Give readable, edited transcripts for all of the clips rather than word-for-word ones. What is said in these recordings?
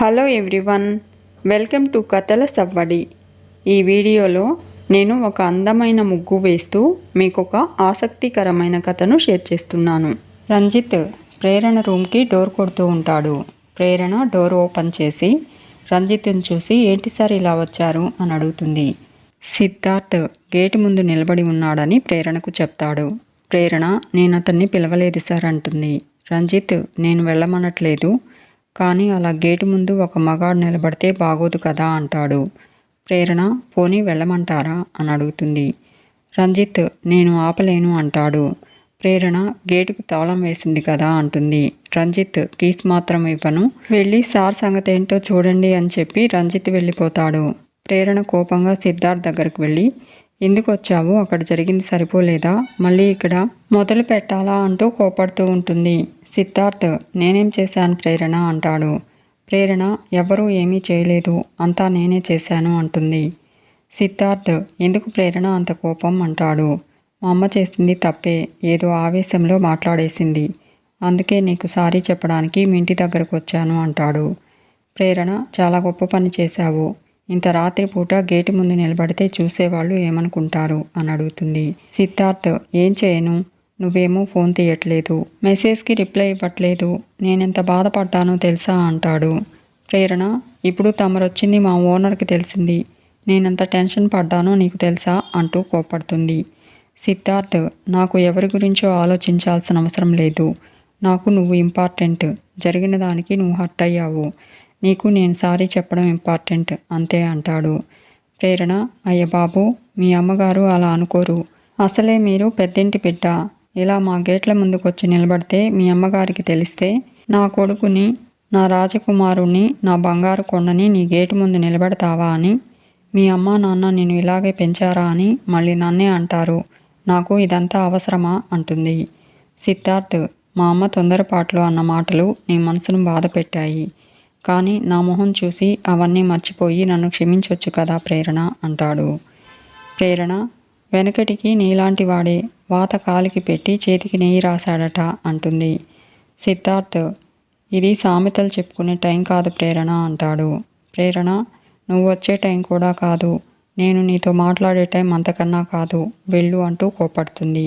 Hello everyone, welcome to కథల సవ్వడి. ఈ వీడియోలో నేను ఒక అందమైన ముగ్గు వేస్తూ మీకు ఒక ఆసక్తికరమైన కథను షేర్ చేస్తున్నాను. రంజిత్ ప్రేరణ రూమ్కి డోర్ కొడుతూ ఉంటాడు. ప్రేరణ డోర్ ఓపెన్ చేసి రంజిత్ని చూసి ఏంటి సార్ ఇలా వచ్చారు అని అడుగుతుంది. సిద్ధార్థ్ గేటు ముందు నిలబడి ఉన్నాడని ప్రేరణకు చెప్తాడు. ప్రేరణ నేను అతన్ని పిలవలేదు సార్ అంటుంది. రంజిత్ నేను వెళ్ళమనట్లేదు, కానీ అలా గేటు ముందు ఒక మగాడు నిలబడితే బాగోదు కదా అంటాడు. ప్రేరణ పోనీ వెళ్ళమంటారా అని అడుగుతుంది. రంజిత్ నేను ఆపలేను అంటాడు. ప్రేరణ గేటుకు తాళం వేసింది కదా అంటుంది. రంజిత్ కీస్ మాత్రం ఇవ్వను, వెళ్ళి సార్ సంగతి ఏంటో చూడండి అని చెప్పి రంజిత్ వెళ్ళిపోతాడు. ప్రేరణ కోపంగా సిద్ధార్థ్ దగ్గరకు వెళ్ళి ఎందుకు వచ్చావు, అక్కడ జరిగింది సరిపోలేదా, మళ్ళీ ఇక్కడ మొదలు పెట్టాలా అంటూ కోపడుతూ ఉంటుంది. సిద్ధార్థ్ నేనేం చేశాను ప్రేరణ అంటాడు. ప్రేరణ ఎవరూ ఏమీ చేయలేదు, అంతా నేనే చేశాను అంటుంది. సిద్ధార్థ్ ఎందుకు ప్రేరణ అంత కోపం అంటాడు. మా అమ్మ చేసింది తప్పే, ఏదో ఆవేశంలో మాట్లాడేసింది, అందుకే నీకు సారీ చెప్పడానికి మీ ఇంటి దగ్గరకు వచ్చాను అంటాడు. ప్రేరణ చాలా గొప్ప పని చేశావు, ఇంత రాత్రిపూట గేటు ముందు నిలబడితే చూసేవాళ్ళు ఏమనుకుంటారు అని అడుగుతుంది. సిద్ధార్థ్ ఏం చేయను, నువ్వేమో ఫోన్ తీయట్లేదు, మెసేజ్కి రిప్లై ఇవ్వట్లేదు, నేనెంత బాధపడ్డానో తెలుసా అంటాడు. ప్రేరణ ఇప్పుడు తమరొచ్చింది మా ఓనర్కి తెలిసింది, నేనెంత టెన్షన్ పడ్డానో నీకు తెలుసా అంటూ కోపడుతుంది. సిద్ధార్థ్ నాకు ఎవరి గురించో ఆలోచించాల్సిన అవసరం లేదు, నాకు నువ్వు ఇంపార్టెంట్, జరిగిన దానికి నువ్వు హర్ట్ అయ్యావు, నీకు నేను సారీ చెప్పడం ఇంపార్టెంట్ అంతే అంటాడు. ప్రేరణ అయ్య బాబు మీ అమ్మగారు అలా అనుకోరు, అసలే మీరు పెద్దింటి బిడ్డ, ఇలా మా గేట్ల ముందుకొచ్చి నిలబడితే మీ అమ్మగారికి తెలిస్తే నా కొడుకుని, నా రాజకుమారుణ్ణి, నా బంగారు కొండని నీ గేటు ముందు నిలబెడతావా అని, మీ అమ్మ నాన్న నేను ఇలాగే పెంచారా అని మళ్ళీ నన్నే అంటారు, నాకు ఇదంతా అవసరమా అంటుంది. సిద్ధార్థ్ మా అమ్మ తొందరపాట్లో అన్న మాటలు నీ మనసును బాధ పెట్టాయి, కానీ నా మొహం చూసి అవన్నీ మర్చిపోయి నన్ను క్షమించొచ్చు కదా ప్రేరణ అంటాడు. ప్రేరణ వెనకటికి నీలాంటి వాడే వాత కాలికి పెట్టి చేతికి నెయ్యి రాశాడట అంటుంది. సిద్ధార్థ్ ఇది సామెతలు చెప్పుకునే టైం కాదు ప్రేరణ అంటాడు. ప్రేరణ నువ్వు వచ్చే టైం కూడా కాదు, నేను నీతో మాట్లాడే టైం అంతకన్నా కాదు, వెళ్ళు అంటూ కోపడుతుంది.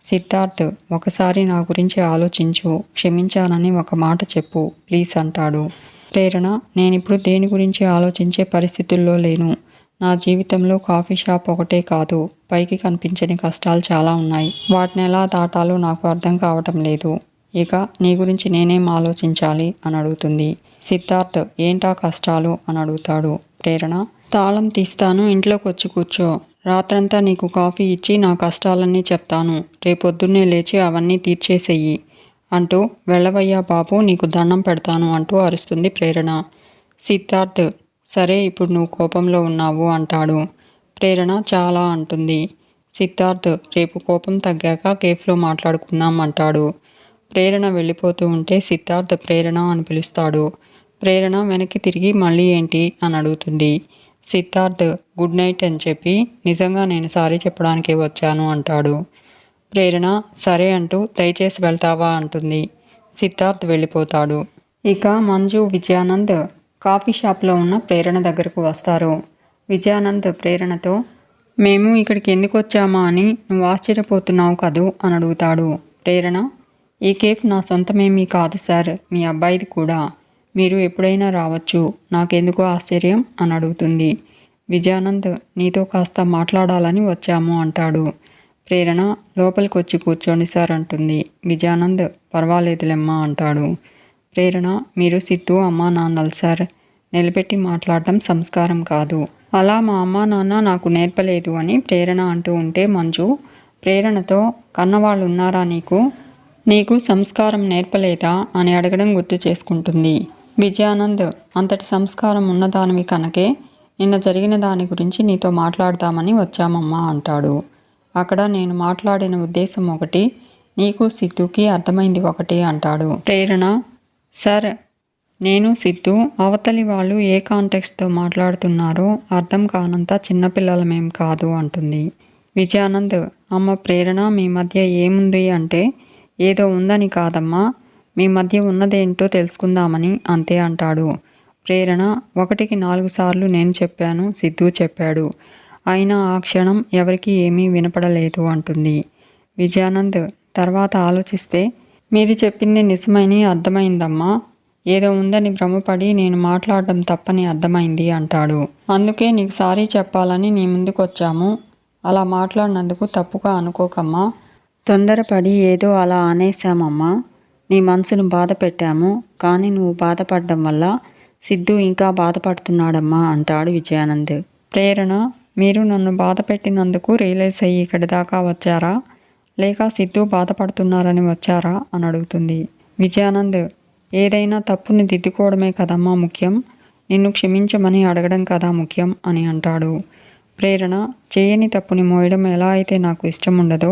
సిద్ధార్థ్ ఒకసారి నా గురించి ఆలోచించు, క్షమించానని ఒక మాట చెప్పు ప్లీజ్ అంటాడు. ప్రేరణ నేనిప్పుడు దేని గురించి ఆలోచించే పరిస్థితుల్లో లేను, నా జీవితంలో కాఫీ షాప్ ఒకటే కాదు, పైకి కనిపించని కష్టాలు చాలా ఉన్నాయి, వాటిని ఎలా దాటాలో నాకు అర్థం కావటం లేదు, ఇక నీ గురించి నేనేం ఆలోచించాలి అని అడుగుతుంది. సిద్ధార్థ్ ఏంటా కష్టాలు అని అడుగుతాడు. ప్రేరణ తాళం తీస్తాను, ఇంట్లోకి వచ్చి కూర్చో, రాత్రంతా నీకు కాఫీ ఇచ్చి నా కష్టాలన్నీ చెప్తాను, రేపొద్దున్నే లేచి అవన్నీ తీర్చేసేయి అంటూ వెళ్ళవయ్యా బాబు నీకు దండం పెడతాను అంటూ అరుస్తుంది ప్రేరణ. సిద్ధార్థ్ సరే ఇప్పుడు నువ్వు కోపంలో ఉన్నావు అంటాడు. ప్రేరణ చాలా అంటుంది. సిద్ధార్థ్ రేపు కోపం తగ్గాక కేఫ్లో మాట్లాడుకుందాం అంటాడు. ప్రేరణ వెళ్ళిపోతూ ఉంటే సిద్ధార్థ్ ప్రేరణ అని పిలుస్తాడు. ప్రేరణ వెనక్కి తిరిగి మళ్ళీ ఏంటి అని అడుగుతుంది. సిద్ధార్థ్ గుడ్ నైట్ అని చెప్పి నిజంగా నేను సారీ చెప్పడానికే వచ్చాను అంటాడు. ప్రేరణ సరే అంటూ దయచేసి వెళ్తావా అంటుంది. సిద్ధార్థ్ వెళ్ళిపోతాడు. ఇక మంజు విజయానంద్ కాఫీ షాప్లో ఉన్న ప్రేరణ దగ్గరకు వస్తారు. విజయానంద్ ప్రేరణతో మేము ఇక్కడికి ఎందుకు వచ్చామా అని నువ్వు ఆశ్చర్యపోతున్నావు కదూ అని అడుగుతాడు. ప్రేరణ ఈ కేఫ్ నా సొంతమేమీ కాదు సార్, మీ అబ్బాయిది కూడా, మీరు ఎప్పుడైనా రావచ్చు, నాకెందుకో ఆశ్చర్యం అని అడుగుతుంది. విజయానంద్ నీతో కాస్త మాట్లాడాలని వచ్చాము అంటాడు. ప్రేరణ లోపలికి వచ్చి కూర్చోండి సార్ అంటుంది. విజయానంద్ పర్వాలేదులెమ్మా అంటాడు. ప్రేరణ మీరు సిద్ధు అమ్మా నాన్నలు సార్, నిలబెట్టి మాట్లాడటం సంస్కారం కాదు, అలా మా అమ్మా నాన్న నాకు నేర్పలేదు అని ప్రేరణ అంటూ ఉంటే మంజు ప్రేరణతో కన్నవాళ్ళు ఉన్నారా నీకు సంస్కారం నేర్పలేదా అని అడగడం గుర్తు చేసుకుంటుంది. విజయానంద్ అంతటి సంస్కారం ఉన్నదానివి కనుకే నిన్న జరిగిన దాని గురించి నీతో మాట్లాడదామని వచ్చామమ్మా అంటాడు. అక్కడ నేను మాట్లాడిన ఉద్దేశం ఒకటి, నీకు సిద్ధుకి అర్థమైంది ఒకటి అంటాడు. ప్రేరణ సార్ నేను సిద్ధు అవతలి వాళ్ళు ఏ కాంటెక్స్తో మాట్లాడుతున్నారో అర్థం కానంత చిన్నపిల్లలమేం కాదు అంటుంది. విజయానంద్ అమ్మ ప్రేరణ మీ మధ్య ఏముంది అంటే ఏదో ఉందని కాదమ్మా, మీ మధ్య ఉన్నదేంటో తెలుసుకుందామని అంతే అంటాడు. ప్రేరణ 1కి 4 సార్లు నేను చెప్పాను, సిద్ధు చెప్పాడు. అయినా ఆ క్షణం ఎవరికీ ఏమీ వినపడలేదు అంటుంది. విజయానంద్ తర్వాత ఆలోచిస్తే మీరు చెప్పింది నిజమని అర్థమైందమ్మా. ఏదో ఉందని భ్రమపడి నేను మాట్లాడడం తప్పని అర్థమైంది అంటాడు. అందుకే నీకు సారీ చెప్పాలని నీ ముందుకొచ్చాము. అలా మాట్లాడినందుకు తప్పుగా అనుకోకమ్మా. తొందరపడి ఏదో అలా అనేశామమ్మా. నీ మనసును బాధ పెట్టాము. కానీ నువ్వు బాధపడడం వల్ల సిద్ధు ఇంకా బాధపడుతున్నాడమ్మా అంటాడు విజయానంద్. ప్రేరణ మీరు నన్ను బాధ పెట్టినందుకు రియలైజ్ అయ్యి ఇక్కడి దాకా వచ్చారా, లేక సిద్ధు బాధపడుతున్నారని వచ్చారా అని అడుగుతుంది. విజయానంద్ ఏదైనా తప్పుని దిద్దుకోవడమే కదమ్మా ముఖ్యం, నిన్ను క్షమించమని అడగడం కదా ముఖ్యం అని అంటాడు. ప్రేరణ చేయని తప్పుని మోయడం ఎలా అయితే నాకు ఇష్టం ఉండదో,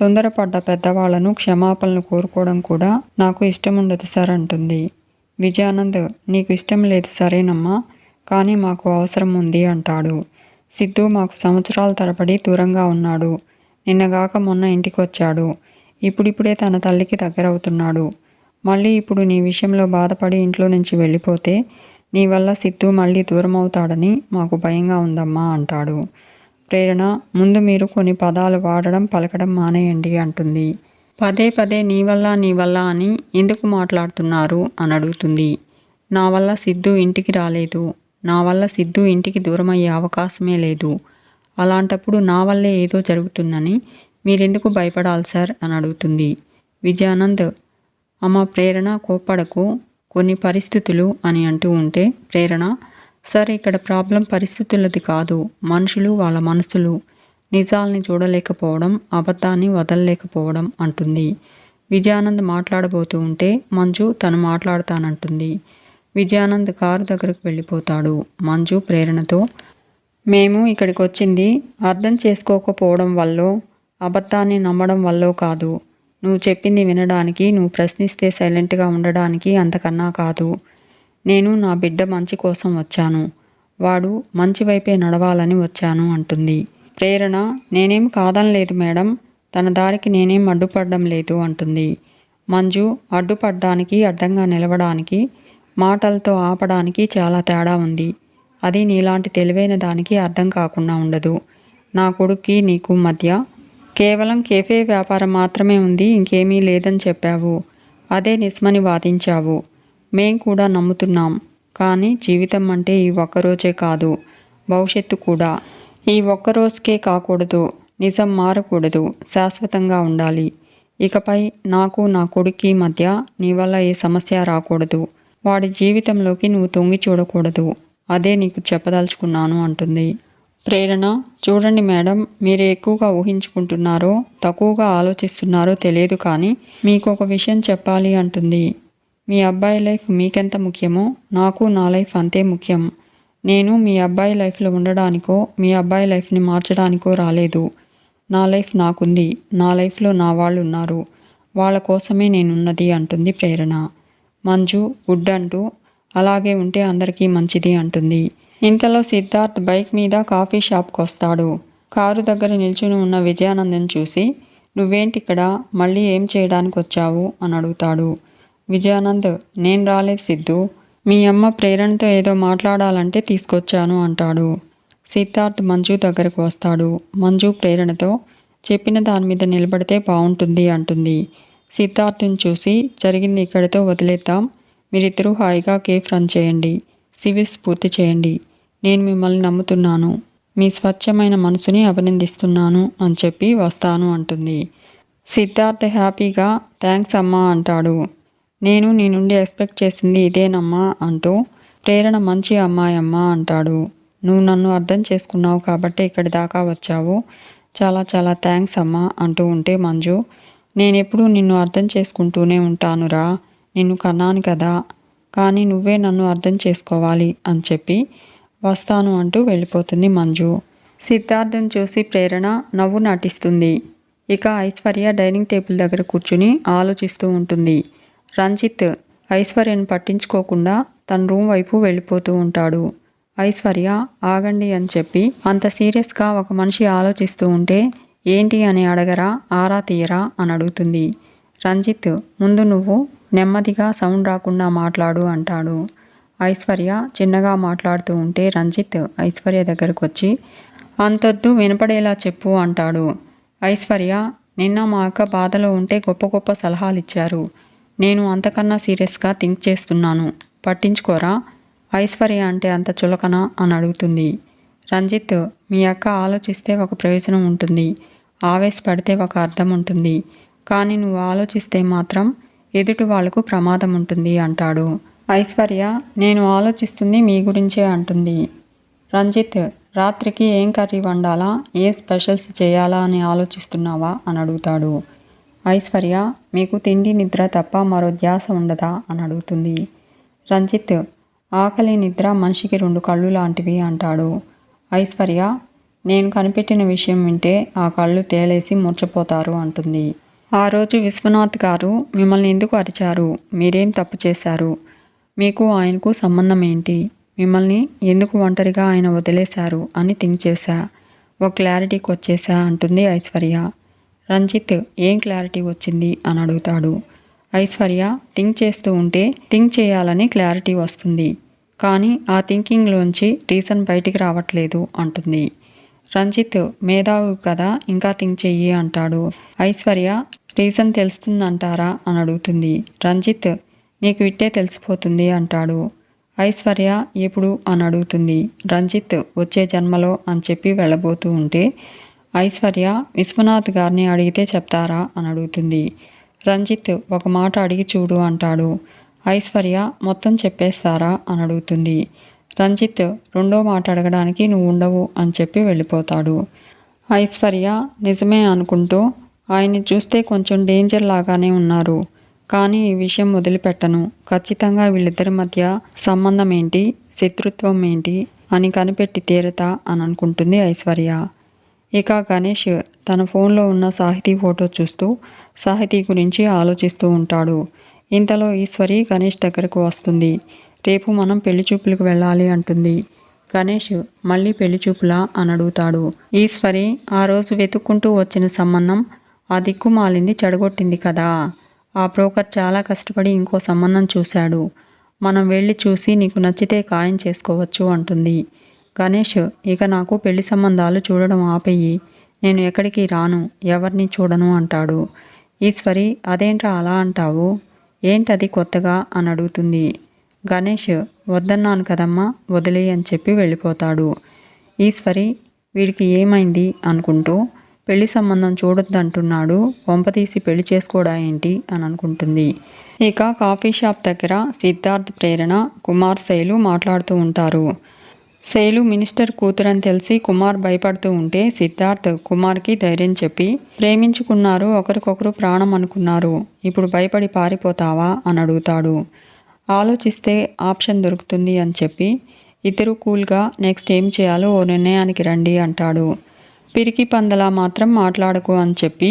తొందరపడ్డ పెద్దవాళ్లను క్షమాపణలు కోరుకోవడం కూడా నాకు ఇష్టం ఉండదు సార్ అంటుంది. విజయానంద్ నీకు ఇష్టం లేదు సరేనమ్మా, కానీ మాకు అవసరం ఉంది అంటాడు. సిద్ధు మాకు సంవత్సరాల తరబడి దూరంగా ఉన్నాడు. నిన్నగాక మొన్న ఇంటికి వచ్చాడు. ఇప్పుడిప్పుడే తన తల్లికి దగ్గరవుతున్నాడు. మళ్ళీ ఇప్పుడు నీ విషయంలో బాధపడి ఇంట్లో నుంచి వెళ్ళిపోతే నీ వల్ల సిద్ధు మళ్ళీ దూరం అవుతాడని మాకు భయంగా ఉందమ్మా అంటాడు. ప్రేరణ ముందు మీరు కొన్ని పదాలు వాడడం పలకడం మానేయండి అంటుంది. పదే పదే నీ వల్ల అని ఎందుకు మాట్లాడుతున్నారు అని అడుగుతుంది. నా వల్ల సిద్ధు ఇంటికి రాలేదు. నా వల్ల సిద్ధు ఇంటికి దూరమయ్యే అవకాశమే లేదు. అలాంటప్పుడు నా వల్లే ఏదో జరుగుతుందని మీరెందుకు భయపడాలి సార్ అని అడుగుతుంది. విజయానంద్ అమ్మ ప్రేరణ కోప్పడకు, కొన్ని పరిస్థితులు అని అంటూ ఉంటే ప్రేరణ సార్ ఇక్కడ ప్రాబ్లం పరిస్థితులది కాదు, మనుషులు వాళ్ళ మనసులు, నిజాల్ని చూడలేకపోవడం, అబద్ధాన్ని వదలలేకపోవడం అంటుంది. విజయానంద్ మాట్లాడబోతూ ఉంటే మంజు తను మాట్లాడతానంటుంది. విజయానంద్ కారు దగ్గరకు వెళ్ళిపోతాడు. మంజు ప్రేరణతో మేము ఇక్కడికి వచ్చింది అర్థం చేసుకోకపోవడం వల్లో, అబద్ధాన్ని నమ్మడం వల్లో కాదు. నువ్వు చెప్పింది వినడానికి, నువ్వు ప్రశ్నిస్తే సైలెంట్గా ఉండడానికి, అంతకన్నా కాదు. నేను నా బిడ్డ మంచి కోసం వచ్చాను. వాడు మంచి వైపే నడవాలని వచ్చాను అంటుంది. ప్రేరణ నేనేం కాదనలేదు మేడం, తన దారికి నేనేం అడ్డుపడడం లేదు అంటుంది. మంజు అడ్డుపడ్డానికి, అడ్డంగా నిలవడానికి, మాటలతో ఆపడానికి చాలా తేడా ఉంది. అది నీలాంటి తెలివైన దానికి అర్థం కాకుండా ఉండదు. నా కొడుక్కి నీకు మధ్య కేవలం కేఫే వ్యాపారం మాత్రమే ఉంది, ఇంకేమీ లేదని చెప్పావు. అదే నిజమని వాదించావు. మేం కూడా నమ్ముతున్నాం. కానీ జీవితం అంటే ఈ ఒక్కరోజే కాదు, భవిష్యత్తు కూడా. ఈ ఒక్కరోజుకే కాకూడదు, నిజం మారకూడదు, శాశ్వతంగా ఉండాలి. ఇకపై నాకు నా కొడుక్కి మధ్య నీ వల్ల ఏ సమస్య రాకూడదు. వాడి జీవితంలోకి నువ్వు తొంగి చూడకూడదు. అదే నీకు చెప్పదలుచుకున్నాను అంటుంది. ప్రేరణ చూడండి మేడం, మీరు ఎక్కువగా ఊహించుకుంటున్నారో తక్కువగా ఆలోచిస్తున్నారో తెలియదు, కానీ మీకు ఒక విషయం చెప్పాలి అంటుంది. మీ అబ్బాయి లైఫ్ మీకెంత ముఖ్యమో నాకు నా లైఫ్ అంతే ముఖ్యం. నేను మీ అబ్బాయి లైఫ్లో ఉండడానికో మీ అబ్బాయి లైఫ్ని మార్చడానికో రాలేదు. నా లైఫ్ నాకుంది. నా లైఫ్లో నా వాళ్ళు ఉన్నారు. వాళ్ళ కోసమే నేనున్నది అంటుంది ప్రేరణ. మంజు గుడ్ అంటూ అలాగే ఉంటే అందరికీ మంచిది అంటుంది. ఇంతలో సిద్ధార్థ్ బైక్ మీద కాఫీ షాప్కి వస్తాడు. కారు దగ్గర నిల్చుని ఉన్న విజయానందన్ చూసి నువ్వేంటిక్కడ, మళ్ళీ ఏం చేయడానికి వచ్చావు అని అడుగుతాడు. విజయానంద్ నేను రాలేదు సిద్ధు, మీ అమ్మ ప్రేరణతో ఏదో మాట్లాడాలంటే తీసుకొచ్చాను అంటాడు. సిద్ధార్థ్ మంజు దగ్గరకు వస్తాడు. మంజు ప్రేరణతో చెప్పిన దాని మీద నిలబడితే బాగుంటుంది అంటుంది. సిద్ధార్థ్ని చూసి జరిగింది ఇక్కడితో వదిలేద్దాం, మీరిద్దరూ హాయిగా కేఫ్ రన్ చేయండి, సివిల్స్ పూర్తి చేయండి. నేను మిమ్మల్ని నమ్ముతున్నాను, మీ స్వచ్ఛమైన మనసుని అభినందిస్తున్నాను అని చెప్పి వస్తాను అంటుంది. సిద్ధార్థ్ హ్యాపీగా థ్యాంక్స్ అమ్మా అంటాడు. నేను నీ నుండి ఎక్స్పెక్ట్ చేసింది ఇదేనమ్మా అంటూ ప్రేరణ మంచి అమ్మాయి అమ్మా అంటాడు. నువ్వు నన్ను అర్థం చేసుకున్నావు కాబట్టి ఇక్కడి దాకా వచ్చావు, చాలా చాలా థ్యాంక్స్ అమ్మా అంటూ ఉంటే మంజు నేనెప్పుడూ నిన్ను అర్థం చేసుకుంటూనే ఉంటానురా, నిన్ను కన్నాను కదా, కానీ నువ్వే నన్ను అర్థం చేసుకోవాలి అని చెప్పి వస్తాను అంటూ వెళ్ళిపోతుంది మంజు. సిద్ధార్థను చూసి ప్రేరణ నవ్వు నటిస్తుంది. ఇక ఐశ్వర్య డైనింగ్ టేబుల్ దగ్గర కూర్చుని ఆలోచిస్తూ ఉంటుంది. రంజిత్ ఐశ్వర్యను పట్టించుకోకుండా తన రూమ్ వైపు వెళ్ళిపోతూ ఉంటాడు. ఐశ్వర్య ఆగండి అని చెప్పి అంత సీరియస్గా ఒక మనిషి ఆలోచిస్తూ ఉంటే ఏంటి అని అడగరా, ఆరా తీయరా అని అడుగుతుంది. రంజిత్ ముందు నువ్వు నెమ్మదిగా సౌండ్ రాకుండా మాట్లాడు అంటాడు. ఐశ్వర్య చిన్నగా మాట్లాడుతూ ఉంటే రంజిత్ ఐశ్వర్య దగ్గరకు వచ్చి అంతొద్దు వినపడేలా చెప్పు అంటాడు. ఐశ్వర్య, నిన్న మా అక్క బాధలో ఉంటే గొప్ప గొప్ప సలహాలు ఇచ్చారు. నేను అంతకన్నా సీరియస్గా థింక్ చేస్తున్నాను, పట్టించుకోరా? ఐశ్వర్య అంటే అంత చులకన అని అడుగుతుంది. రంజిత్, మీ అక్క ఆలోచిస్తే ఒక ప్రయోజనం ఉంటుంది, ఆవేశపడితే ఒక అర్థం ఉంటుంది, కానీ నువ్వు ఆలోచిస్తే మాత్రం ఎదుటి వాళ్లకు ప్రమాదం ఉంటుంది అంటాడు. ఐశ్వర్య, నేను ఆలోచిస్తుంది మీ గురించే అంటుంది. రంజిత్, రాత్రికి ఏం కర్రీ వండాలా, ఏ స్పెషల్స్ చేయాలా అని ఆలోచిస్తున్నావా అని అడుగుతాడు. ఐశ్వర్య, మీకు తిండి నిద్ర తప్ప మరో ధ్యాస ఉండదా అని అడుగుతుంది. రంజిత్, ఆకలి నిద్ర మనిషికి 2 కళ్ళు లాంటివి అంటాడు. ఐశ్వర్య, నేను కనిపెట్టిన విషయం వింటే ఆ కళ్ళు తేలేసి మూర్చపోతారు అంటుంది. ఆ రోజు విశ్వనాథ్ గారు మిమ్మల్ని ఎందుకు అరిచారు? మీరేం తప్పు చేశారు? మీకు ఆయనకు సంబంధం ఏంటి? మిమ్మల్ని ఎందుకు ఒంటరిగా ఆయన వదిలేశారు అని థింక్ చేశా. ఒక క్లారిటీకి వచ్చేసా అంటుంది ఐశ్వర్య. రంజిత్, ఏం క్లారిటీ వచ్చింది అని అడుగుతాడు. ఐశ్వర్య, థింక్ చేస్తూ ఉంటే థింక్ చేయాలని క్లారిటీ వస్తుంది, కానీ ఆ థింకింగ్లోంచి రీజన్ బయటికి రావట్లేదు అంటుంది. రంజిత్, మేధావి కదా, ఇంకా థింక్ చెయ్యి అంటాడు. ఐశ్వర్య, రీజన్ తెలుస్తుందంటారా అని అడుగుతుంది. రంజిత్, నీకు ఇట్టే తెలిసిపోతుంది అంటాడు. ఐశ్వర్య, ఎప్పుడు అని అడుగుతుంది. రంజిత్, వచ్చే జన్మలో అని చెప్పి వెళ్ళబోతూ ఉంటే ఐశ్వర్య, విశ్వనాథ్ గారిని అడిగితే చెప్తారా అని అడుగుతుంది. రంజిత్, ఒక మాట అడిగి చూడు అంటాడు. ఐశ్వర్య, మొత్తం చెప్పేస్తారా అని అడుగుతుంది. రంజిత్, రెండో మాట అడగడానికి నువ్వు ఉండవు అని చెప్పి వెళ్ళిపోతాడు. ఐశ్వర్య నిజమే అనుకుంటూ, ఆయన్ని చూస్తే కొంచెం డేంజర్ లాగానే ఉన్నారు, కానీ ఈ విషయం వదిలిపెట్టను, ఖచ్చితంగా వీళ్ళిద్దరి మధ్య సంబంధం ఏంటి, శత్రుత్వం ఏంటి అని కనిపెట్టి తీరతా అని అనుకుంటుంది ఐశ్వర్య. ఇక గణేష్ తన ఫోన్లో ఉన్న సాహితీ ఫోటో చూస్తూ సాహితీ గురించి ఆలోచిస్తూ ఉంటాడు. ఇంతలో ఈశ్వరి గణేష్ దగ్గరకు వస్తుంది. రేపు మనం పెళ్లి చూపులకు వెళ్ళాలి అంటుంది. గణేష్, మళ్ళీ పెళ్లి చూపులా అని అడుగుతాడు. ఈశ్వరి, ఆ రోజు వెతుక్కుంటూ వచ్చిన సంబంధం ఆ దిక్కుమాలింది చెడగొట్టింది కదా, ఆ బ్రోకర్ చాలా కష్టపడి ఇంకో సంబంధం చూశాడు, మనం వెళ్ళి చూసి నీకు నచ్చితే ఖాయం చేసుకోవచ్చు అంటుంది. గణేష్, ఇక నాకు పెళ్లి సంబంధాలు చూడడం ఆపేయి, నేను ఎక్కడికి రాను, ఎవరిని చూడను అంటాడు. ఈశ్వరి, అదేంట్రా అలా అంటావు, ఏంటది కొత్తగా అని అడుగుతుంది. గణేష్, వద్దన్నాను కదమ్మా, వదిలే అని చెప్పి వెళ్ళిపోతాడు. ఈశ్వరి, వీడికి ఏమైంది అనుకుంటూ పెళ్లి సంబంధం చూడొద్దంటున్నాడు, వంపతీసి పెళ్లి చేసుకోవడా ఏంటి అని అనుకుంటుంది. ఇక కాఫీ షాప్ దగ్గర సిద్ధార్థ్, ప్రేరణ, కుమార్, శైలు మాట్లాడుతూ ఉంటారు. శైలు మినిస్టర్ కూతురని తెలిసి కుమార్ భయపడుతూ ఉంటే సిద్ధార్థ్ కుమార్కి ధైర్యం చెప్పి, ప్రేమించుకున్నారు, ఒకరికొకరు ప్రాణం అనుకున్నారు, ఇప్పుడు భయపడి పారిపోతావా అని అడుగుతాడు. ఆలోచిస్తే ఆప్షన్ దొరుకుతుంది అని చెప్పి ఇద్దరు కూల్గా నెక్స్ట్ ఏం చేయాలో ఓ నిర్ణయానికి రండి అంటాడు. పిరికి పందలా మాత్రం మాట్లాడకు అని చెప్పి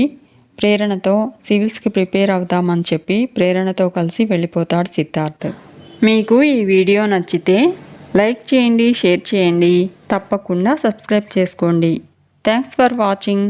ప్రేరణతో సివిల్స్కి ప్రిపేర్ అవుతామని చెప్పి ప్రేరణతో కలిసి వెళ్ళిపోతాడు సిద్ధార్థ్. మీకు ఈ వీడియో నచ్చితే లైక్ చేయండి, షేర్ చేయండి, తప్పకుండా సబ్స్క్రైబ్ చేసుకోండి. Thanks for watching.